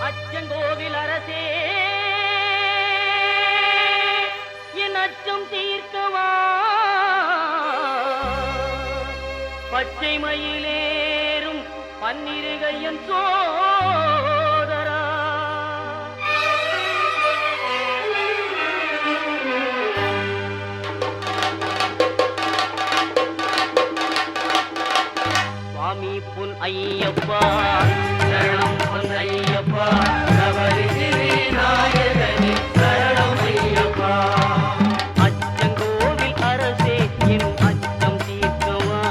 அச்சங்கோவில் அரசே என் அச்சம் தீர்க்கவா பச்சை மயிலேறும் பன்னிருகையன் சோதரா சுவாமி பொன் ஐயப்பா சரணம் பொன் ஐயப்பா நவரிசிறி நாயகனே சரணம் ஐயப்பா அச்சங்கோவில் அரசே என் அச்சம் தீர்க்கவா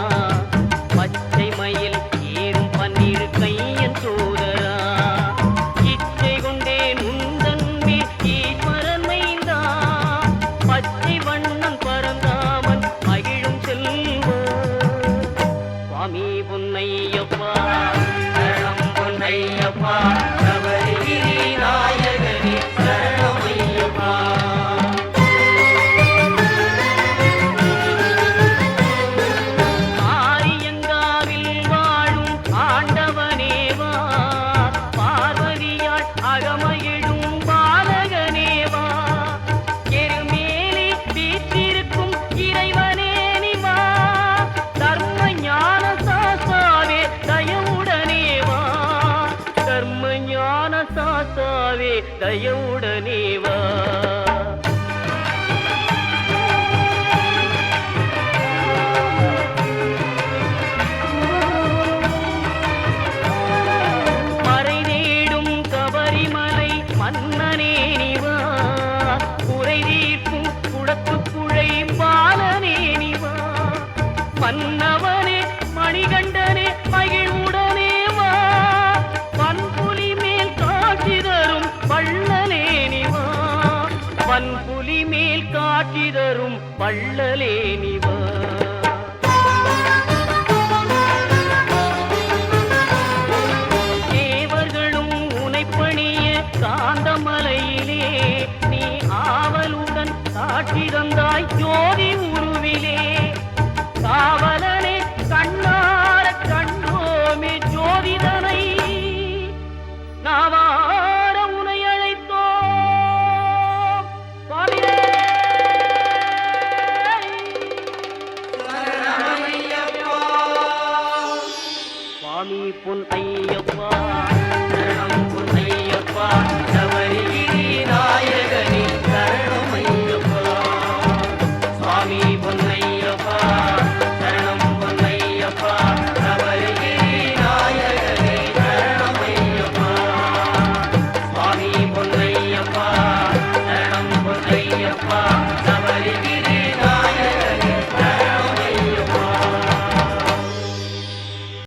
பச்சை மயில் ஏறும் பன்னிரு கையன் சோதரா இச்சை கொண்டேன் உந்தன் மேல் ஈஸ்வரன் மைந்தா பச்சை வண்ணன் பரந்தாமன் மகிழும் செல்வா சுவாமி பொன்னையப்பா சரணம் பொன்னையப்பா நவரிகிரி நாயகனே சரணம் ஐயப்பா ஆரியங்காவில் வாழும் ஆண்டவனேவா பார்வதியாள் அகமகிழும் பாலகனேவா எருமேலி வீற்றிருக்கும் இறைவனே நிவா தர்ம ஞான சாஸ்தாவே தயவுடனேவா தர்ம ஞான சாஸ்தாவே தயவுடனேவா மறை தேடும் கபரிமலை மன்னனே நிவா குறை தீர்க்கும் குளத்துக்குழை பாலனே நிவா மன்னவனே மணிகண்டனே மகிழ்வுடனே வா பன்புலி மேல் காட்சி தரும் வள்ளலே நிவா பன்புலி மேல் காட்சி தரும் வள்ளலே நிவா